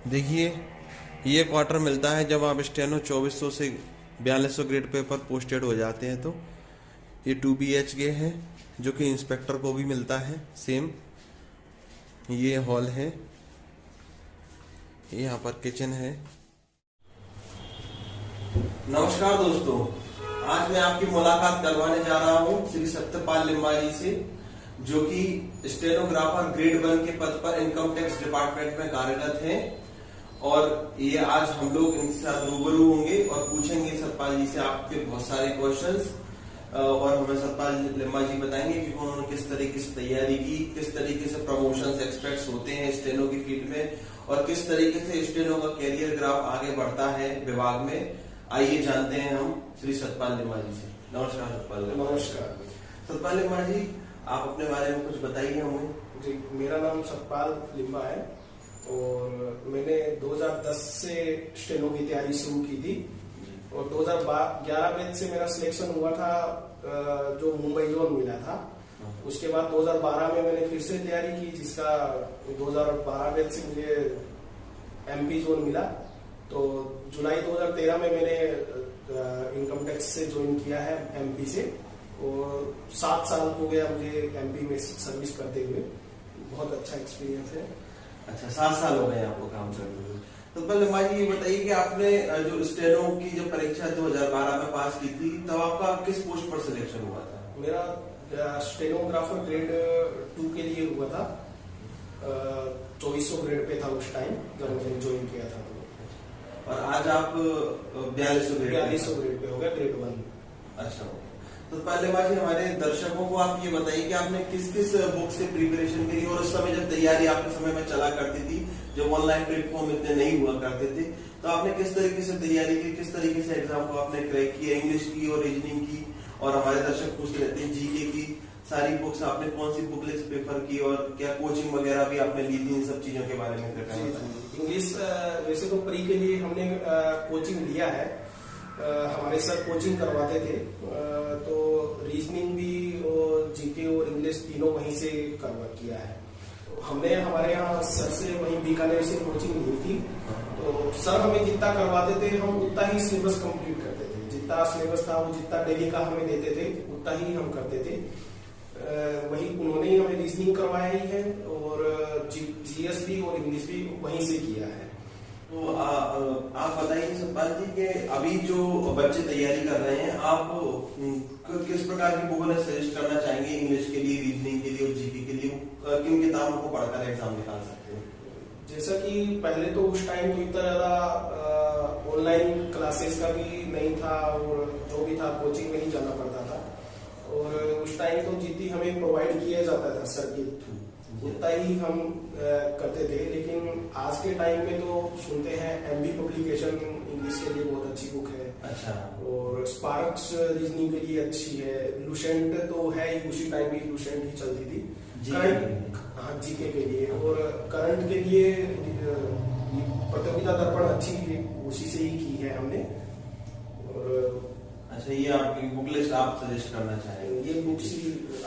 देखिए, ये क्वार्टर मिलता है जब आप स्टेनो 2400 से 4200 ग्रेड पेपर पोस्टेड हो जाते हैं। तो ये 2 BHK है जो कि इंस्पेक्टर को भी मिलता है सेम। ये हॉल है, यहाँ पर किचन है। नमस्कार दोस्तों, आज मैं आपकी मुलाकात करवाने जा रहा हूँ श्री सत्यपाल लिम्बा जी से, जो कि स्टेनोग्राफर ग्रेड 1 के पद पर इनकम टैक्स डिपार्टमेंट में कार्यरत हैं। और ये आज हम लोग इनके साथ रूबरू होंगे और पूछेंगे सतपाल जी से आपके बहुत सारे क्वेश्चंस, और हमें सतपाल लिम्बा जी बताएंगे कि उन्होंने किस तरीके से तैयारी की, किस तरीके से प्रमोशंस एक्सपेक्ट्स होते हैं स्टेनो की फील्ड में, और किस तरीके से स्टेनो का कैरियर ग्राफ आगे बढ़ता है विभाग में। आइए जानते हैं हम श्री सतपाल लिम्बा जी से। नमस्कार सतपाल लिम्बा। नमस्कार सतपाल लिम्बा जी, आप अपने बारे में कुछ बताइए हमें। जी, मेरा नाम सतपाल लिम्बा है और मैंने 2010 से स्टेनो की तैयारी शुरू की थी और 2011 बैच से मेरा सिलेक्शन हुआ था, जो मुंबई जोन मिला था। उसके बाद 2012 में मैंने फिर से तैयारी की, जिसका 2012 बैच से मुझे MP जोन मिला। तो जुलाई 2013 में मैंने इनकम टैक्स से ज्वाइन किया है MP से, और 7 साल हो गया मुझे MP में सर्विस करते हुए। बहुत अच्छा एक्सपीरियंस है। अच्छा, 7 साल हो गए आपको काम करते हुए। तो पहले लिम्बा जी ये बताइए कि आपने जो स्टेनो की जब परीक्षा 2012 में पास की थी, तब आपका किस पोस्ट पर सिलेक्शन हुआ था? मेरा स्टेनोग्राफर ग्रेड 2 के लिए हुआ था। 2400 ग्रेड पे था उस टाइम जब मैंने ज्वाइन किया था। और आज आप 4200 ग्रेड पे हो गया, ग्रेड 1। अच्छा, तो पहले बात हमारे दर्शकों को आप ये बताइए कि आपने किस किस बुक से प्रिपरेशन करी, और उस समय जब तैयारी आपके समय में चला करती थी, जब ऑनलाइन प्लेटफॉर्म इतने नहीं हुआ करते थे, तो आपने किस तरीके से तैयारी की, किस तरीके से एग्जाम को आपने क्रैक किया? इंग्लिश की और रीजनिंग की, और हमारे दर्शक पूछ रहते हैं GK की सारी बुक्स आपने कौन सी बुकलेट्स प्रेफर की, और क्या कोचिंग वगैरह भी आपने ली थी? इन सब चीजों के बारे में इंग्लिश वैसे तो प्री के लिए हमने कोचिंग लिया है। हमारे सर कोचिंग करवाते थे, तो रीजनिंग भी और GK और इंग्लिश तीनों वहीं से किया है। हमने हमारे यहाँ सर से वहीं बीकानेर से कोचिंग ली थी। तो सर हमें जितना करवाते थे हम उतना ही सिलेबस कंप्लीट करते थे। जितना सिलेबस था वो जितना डेली का हमें देते थे उतना ही हम करते थे। वही उन्होंने ही हमें रीजनिंग करवाया ही है, और GS भी और इंग्लिश भी वहीं से किया है। तो आप बताइए सतपाल जी कि अभी जो बच्चे तैयारी कर रहे हैं, आप किस प्रकार की बुक सजेस्ट करना चाहेंगे इंग्लिश के लिए, रीजनिंग के लिए और GK के लिए? किन किताबों को पढ़कर एग्जाम निकाल सकते हैं? जैसा कि पहले तो उस टाइम तो इतना ज्यादा ऑनलाइन क्लासेस का भी नहीं था, और जो भी था कोचिंग में ही जाना पड़ता था। और उस टाइम तो जितनी हमें प्रोवाइड किया जाता था सर के थ्रू उतना ही हम करते थे। लेकिन आज के टाइम में तो सुनते हैं MB पब्लिकेशन इंग्लिश के लिए बहुत अच्छी बुक है। अच्छा। और स्पार्क्स रीजनिंग के लिए अच्छी है। लुसेंट तो है ही, उसी टाइम भी लुसेंट ही चलती थी करंट। हाँ, GK के लिए। और करंट के लिए प्रतियोगिता दर्पण अच्छी, उसी से ही की है हमने। और अच्छा, ये आपकी बुक लिस्ट आप सजेस्ट करना चाहेंगे? ये बुक्स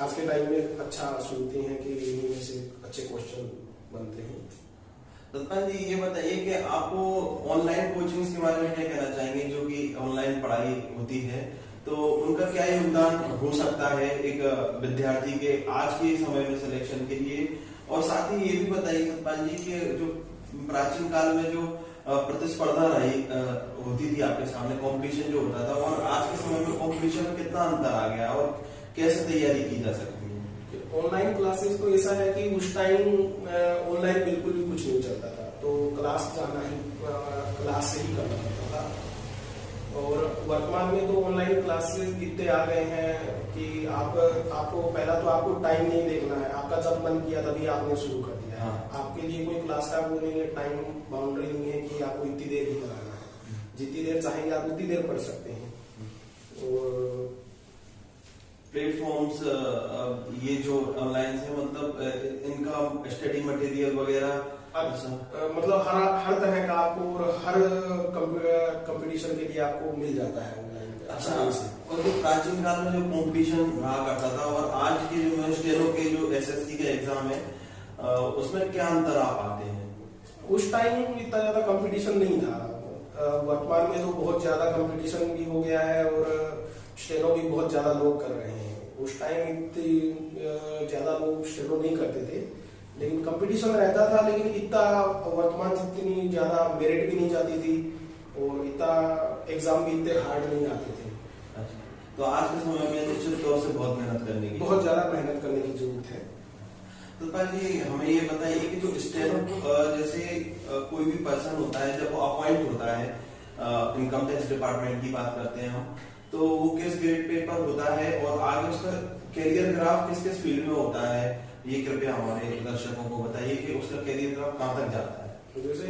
आज के टाइम में अच्छा सुनते हैं कि इनमें से अच्छे क्वेश्चन बनते हैं। सतपाल जी ये बताइए कि आपको ऑनलाइन कोचिंग्स के बारे में क्या कहना चाहेंगे? जो कि ऑनलाइन पढ़ाई होती है, तो उनका क्या योगदान हो सकता है एक विद्यार्थी के आज के समय में सिलेक्शन के लिए? और साथ ही ये भी बताइए सतपाल जी कि जो प्राचीन काल में जो प्रतिस्पर्धा रही होती थी आपके सामने, कंपटीशन जो होता था, और आज के समय में कंपटीशन में कितना अंतर आ गया, और कैसे तैयारी की जा सकती है? ऑनलाइन क्लासेस तो ऐसा है कि उस टाइम ऑनलाइन बिल्कुल भी कुछ नहीं चलता था, तो क्लास जाना ही, क्लास से ही करना पड़ता था। और वर्तमान में तो ऑनलाइन क्लासेस इतने आ गए हैं कि आपको पहला तो आपको टाइम नहीं देखना है, आपका जब मन किया तभी आपने शुरू कर दिया। हाँ। आपके लिए कोई क्लास का वो नहीं है, टाइम बाउंड्री नहीं है कि आपको इतनी देर ही कराना है। जितनी देर चाहेंगे आप उतनी देर पढ़ सकते हैं। और प्लेटफॉर्म्स ये जो ऑनलाइन से, मतलब इनका स्टडी मटेरियल वगैरह मतलब हर तरह का आपको, और हर कंपटीशन के लिए आपको मिल जाता है ऑनलाइन पे। अच्छा, और जो प्राचीन काल में जो कंपटीशन रहा करता था और आज के जो स्टेनो के जो SSC के एग्जाम है, उसमें क्या अंतर आप पाते हैं? उस टाइम इतना ज्यादा कंपटीशन नहीं था। वर्तमान में तो बहुत ज्यादा कंपटीशन भी हो गया है और स्टेनो भी बहुत ज्यादा लोग कर रहे हैं। उस टाइम इतनी ज्यादा लोग स्टेनो नहीं करते थे, लेकिन कंपटीशन रहता था, लेकिन इतना वर्तमान से इतनी ज्यादा मेरिट भी नहीं जाती थी और इतना एग्जाम भी इतने हार्ड नहीं आते थे। अच्छा, तो आज के समय में निश्चित तौर से बहुत मेहनत करने की, बहुत ज्यादा मेहनत करने की जरूरत है। तो जी हमें ये बताइए कि जो स्टेनो जैसे कोई भी पर्सन होता है, जब वो अपॉइंट होता है, इनकम टैक्स डिपार्टमेंट की बात करते हैं हम, तो वो किस ग्रेड पे पर होता है और आगे उसका करियर ग्राफ किस किस फील्ड में होता है, ये कृपया हमारे दर्शकों को बताइए कि उसका करियर ग्राफ कहाँ तक जाता है। तो जैसे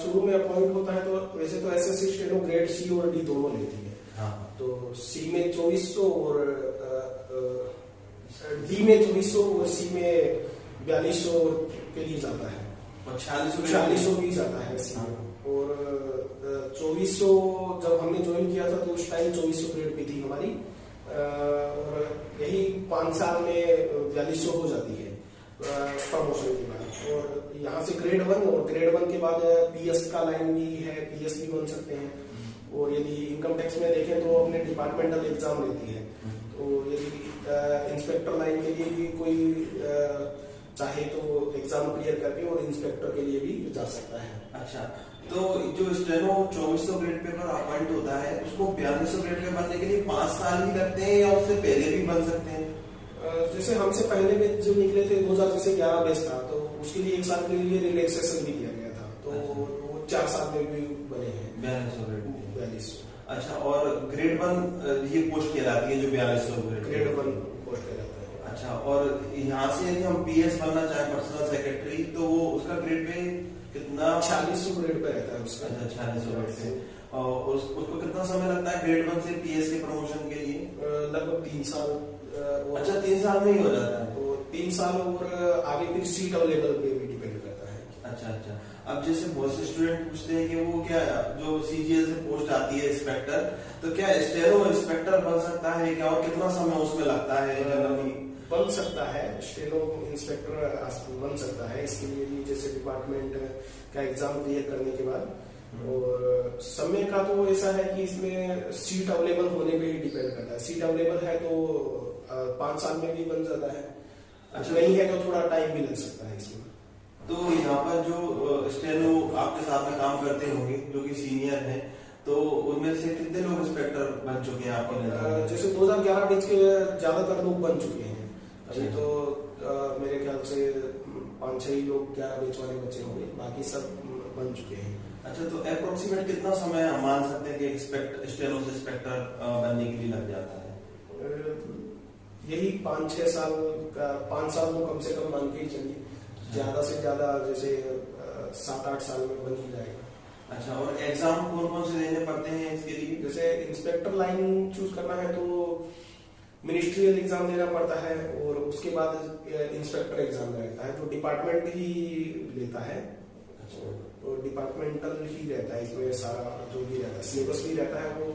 शुरू में अपॉइंट होता है तो वैसे तो एसएससी स्टेनो ग्रेड सी और डी दोनों लेती है। हाँ। तो सी में 2400 और डी में 2400 और सी में 4200 के लिए जाता है और 4600 भी जाता है सी में। और 2400 जब हमने ज्वाइन किया था तो उस टाइम 2400 ग्रेड पे थी हमारी, और यही 5 साल में 4200 हो जाती है प्रमोशन के बाद। और यहाँ से ग्रेड 1 और ग्रेड 1 के बाद पीएस का लाइन भी है, पीएस भी बन सकते हैं। और यदि इनकम टैक्स में देखें तो अपने डिपार्टमेंटल एग्जाम लेती है। तो यदि इंस्पेक्टर लाइन के लिए भी कोई चाहे तो एग्जाम क्लियर करके और इंस्पेक्टर के लिए भी जा सकता है। अच्छा, तो जो स्टेनो 2400 ग्रेड पे पर अपॉइंट होता है, उसको 4200 ग्रेड पे बनने के लिए 5 साल ही लगते हैं या उससे पहले भी बन सकते हैं? जैसे हमसे पहले बैच जो निकले थे 2011 बैच था, तो उसके लिए 1 साल के लिए रिलैक्सेशन भी दिया गया था, तो वो 4 साल में भी बने हैं 4200 ग्रेड। 4200। अच्छा, और ग्रेड 1 ये पोस्ट कहलाती है जो 4200 ग्रेड 1 पोस्ट कहलाता है। अच्छा, और यहाँ से यदि हम पीएस बनना चाहें, पर्सनल सेक्रेटरी, तो वो उसका ग्रेड पे कितना? 4600 ग्रेड पे रहता है उसका। अच्छा, 4600 ग्रेड से। और उसको कितना समय लगता है ग्रेड 1 से पीएस के प्रमोशन के लिए? लगभग 3 साल। अच्छा, 3 साल में ही हो जाता है? तो 3 साल और आगे फिर सीट अवेलेबल पे भी डिपेंड करता है। अच्छा अच्छा। अब जैसे बहुत से स्टूडेंट पूछते हैं कि वो क्या, जो सीजीएल से पोस्ट आती है इंस्पेक्टर, तो क्या स्टेनो इंस्पेक्टर बन सकता है क्या, और कितना समय उसमें लगता है जनरली? बन सकता है, स्टेनो इंस्पेक्टर बन सकता है। इसके लिए भी जैसे डिपार्टमेंट का एग्जाम क्लियर करने के बाद, और समय का तो ऐसा है कि इसमें सीट अवेलेबल होने पे ही डिपेंड करता है। सीट अवेलेबल है तो 5 साल में भी बन जाता है। अच्छा, नहीं है तो थोड़ा टाइम भी लग सकता है इसमें। तो यहाँ पर जो स्टेनो आपके साथ में काम करते होंगे जो कि सीनियर हैं, तो उनमें से कितने लोग इंस्पेक्टर बन चुके हैं आपके नजर? जैसे 2011 बैच के ज्यादातर लोग बन चुके हैं। अभी तो मेरे ख्याल से 5-6 ही लोग 11 बैच वाले बच्चे होंगे, बाकी सब बन चुके हैं। अच्छा, तो अप्रोक्सीमेट कितना समय हम मान सकते हैं कि स्टेनो से इंस्पेक्टर बनने के लिए लग जाता है? यही 5-6 साल का, 5 साल तो कम से कम मान के ही चलिए, ज्यादा से ज्यादा जैसे 7-8 साल में बन ही जाएगा। अच्छा, और एग्जाम कौन कौन से देने पड़ते हैं इसके लिए? जैसे इंस्पेक्टर लाइन चूज करना है तो मिनिस्ट्रियल एग्जाम देना पड़ता है, और उसके बाद इंस्पेक्टर एग्जाम रहता है जो डिपार्टमेंट ही लेता है। तो डिपार्टमेंटल ही रहता है, इसमें सारा जो भी रहता है, सिलेबस भी रहता है, वो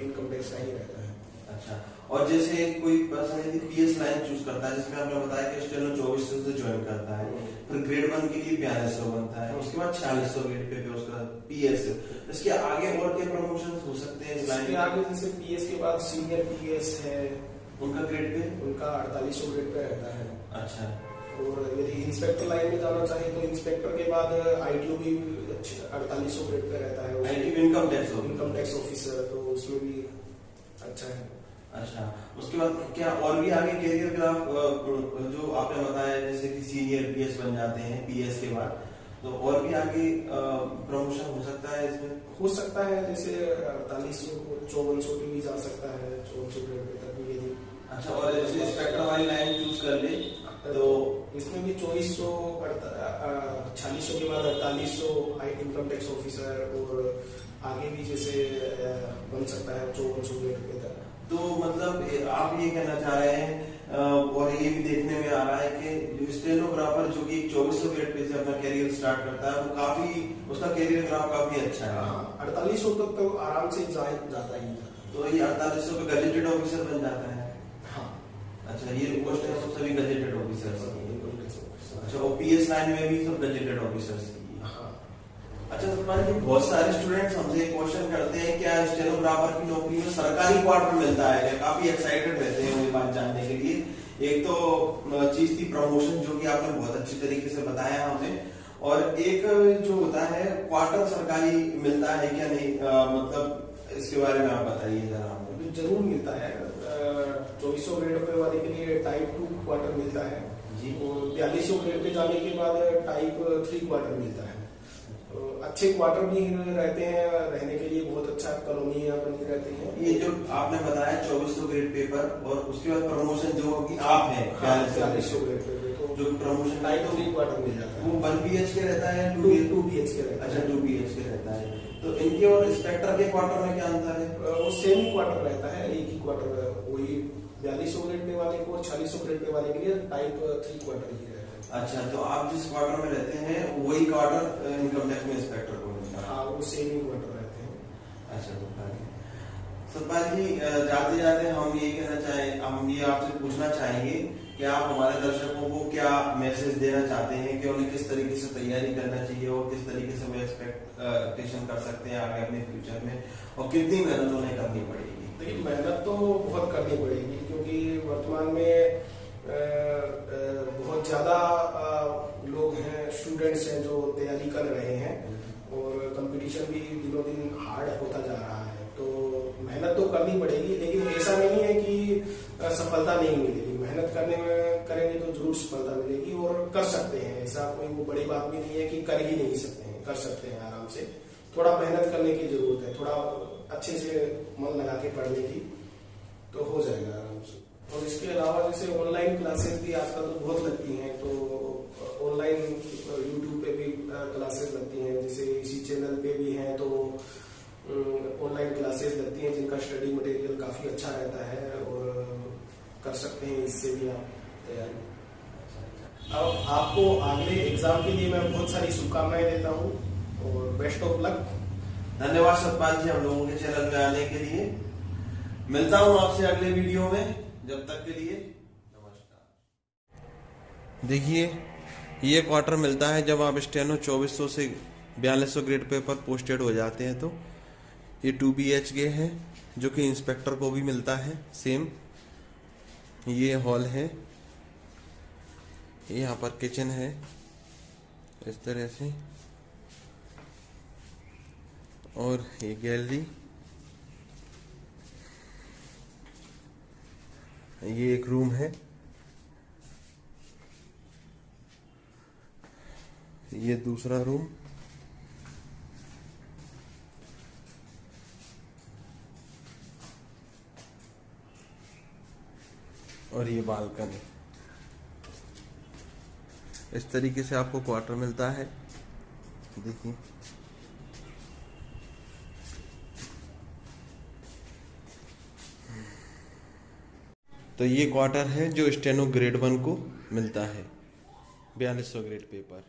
इनकम टैक्स का ही रहता है। अच्छा, और जैसे कोई पर्सन यदि पीएस लाइन चूज करता है, जिसमें आपने बताया कि स्टेनो 2400 से ज्वाइन करता है, फिर ग्रेड 1 के लिए 4200 बनता है, उसके बाद 4600 ग्रेड पे उसका पीएस, इसके आगे और क्या प्रमोशन हो सकते हैं इस लाइन के आगे? जैसे पीएस के बाद सीनियर पीएस है, उनका ग्रेड पे, उनका 4800 ग्रेड पे रहता है। अच्छा, और यदि इंस्पेक्टर लाइन में जाना चाहे तो इंस्पेक्टर के बाद आईटीओ भी 4800 ग्रेड पे रहता है। आईटीओ इनकम टैक्स ऑफिसर, तो उसमें भी अच्छा है। अच्छा, उसके बाद क्या और भी आगे करियर ग्राफ जो आपने बताया, जैसे कि सीनियर पीएस बन जाते हैं पीएस के बाद, तो और भी आगे प्रमोशन हो सकता है इसमें? हो सकता है, जैसे 4800 को 5400 भी जा सकता है, 5400 ग्रेड पे तक भी यदि। अच्छा, और जैसे इंस्पेक्टर वाली लाइन चूज कर ले तो इसमें भी 2400, 4600 के बाद 4800 इनकम टैक्स ऑफिसर, और आगे भी जैसे बन सकता है 5400 ग्रेड पे तक। तो मतलब आप ये कहना चाह रहे हैं, और ये भी देखने में आ रहा है कि जो स्टेनोग्राफर जो कि 2400 ग्रेड पे से अपना करियर स्टार्ट करता है, वो काफी, उसका करियर ग्राफ काफी अच्छा है। 4800 तक तो आराम से जाता ही जाता। तो ये 4800 पे गजेटेड ऑफिसर बन जाता है? हाँ। अच्छा, ये पोस्ट है सब सभी गजेटेड ऑफिसर्स। अच्छा, और पीएस लाइन में भी सब गजेटेड ऑफिसर्स की? हाँ। सतपाल जी, बहुत सारे स्टूडेंट्स हमसे क्वेश्चन करते हैं क्या स्टेनोग्राफर की नौकरी में सरकारी क्वार्टर मिलता है क्या? काफी एक्साइटेड रहते हैं ये बात जानने के लिए। एक तो चीज थी प्रमोशन, जो कि आपने बहुत अच्छी तरीके से बताया हमें, और एक जो होता है क्वार्टर सरकारी मिलता है क्या नहीं, मतलब इसके बारे में आप बताइए जरा हमें। जरूर मिलता है। 2400 ग्रेड पे वाले के लिए टाइप 2 क्वार्टर मिलता है जी, और 4200 ग्रेड पे जाने के बाद टाइप 3 क्वार्टर मिलता है। अच्छे क्वार्टर भी रहते हैं, रहने के लिए बहुत अच्छा कॉलोनी बनी रहती है। ये जो आपने बताया 2400 ग्रेड पेपर और उसके बाद प्रमोशन जो कि आप हैं 4200 ग्रेड पे तो जो प्रमोशन टाइप 3 क्वार्टर मिल जाता है। वो 1 BHK रहता है, 2 BHK रहता है। अच्छा 2 BHK रहता है। तो इनके और इंस्पेक्टर के क्वार्टर में क्या अंतर है? वो सेम ही क्वार्टर रहता है, एक ही क्वार्टर, वही 4200 ग्रेड पे वाले को और 4600 ग्रेड पे वाले के लिए टाइप 3 क्वार्टर ही रहता है। अच्छा, तो आप जिस क्वार्टर में रहते हैं वही क्वार्टर इनकम टैक्स में इंस्पेक्टर को मिलता है? हाँ, वो सेम ही क्वार्टर रहते हैं। अच्छा सतपाल जी, जाते जाते हम ये आपसे पूछना चाहेंगे कि आप हमारे दर्शकों को क्या मैसेज देना चाहते हैं कि उन्हें किस तरीके से तैयारी करना चाहिए और किस तरीके से वो एक्सपेक्टेशन कर सकते हैं आगे अपने फ्यूचर में, और कितनी मेहनत उन्हें करनी पड़ेगी? देखिए, मेहनत तो बहुत करनी पड़ेगी, क्योंकि वर्तमान में बहुत ज्यादा लोग हैं, स्टूडेंट्स हैं जो तैयारी कर रहे हैं, और कंपटीशन भी दिनों दिन हार्ड होता जा रहा है। तो मेहनत तो करनी पड़ेगी, लेकिन ऐसा नहीं है कि सफलता नहीं मिलेगी। मेहनत करेंगे तो जरूर सफलता मिलेगी, और कर सकते हैं। ऐसा कोई वो बड़ी बात भी नहीं है कि कर ही नहीं सकते हैं, कर सकते हैं आराम से। थोड़ा मेहनत करने की जरूरत है, थोड़ा अच्छे से मन लगा के पढ़ने की, तो हो जाएगा आराम से। और इसके अलावा जैसे ऑनलाइन क्लासेस भी आजकल तो बहुत लगती हैं, तो ऑनलाइन यूट्यूब पे भी क्लासेस लगती हैं, जैसे इसी चैनल पे भी हैं, तो ऑनलाइन क्लासेस लगती हैं जिनका स्टडी मटेरियल काफी अच्छा रहता है, और कर सकते हैं इससे भी आप तैयारी। अब आपको अगले एग्जाम के लिए मैं बहुत सारी शुभकामनाएं देता हूँ, और बेस्ट ऑफ लक। धन्यवाद सतपाल जी हम लोगों के चैनल में आने के लिए। मिलता हूँ आपसे अगले वीडियो में, जब तक के लिए नमस्कार। देखिए, ये क्वार्टर मिलता है जब आप स्टेनो 2400 से 4200 ग्रेड पे पर पोस्टेड हो जाते हैं। तो ये 2 BHK है, जो कि इंस्पेक्टर को भी मिलता है सेम। ये हॉल है, यहाँ पर किचन है इस तरह से, और ये गैलरी, ये एक रूम है, ये दूसरा रूम, और ये बालकनी। इस तरीके से आपको क्वार्टर मिलता है। देखिए, तो ये क्वार्टर है जो स्टेनो ग्रेड 1 को मिलता है 4200 ग्रेड पेपर।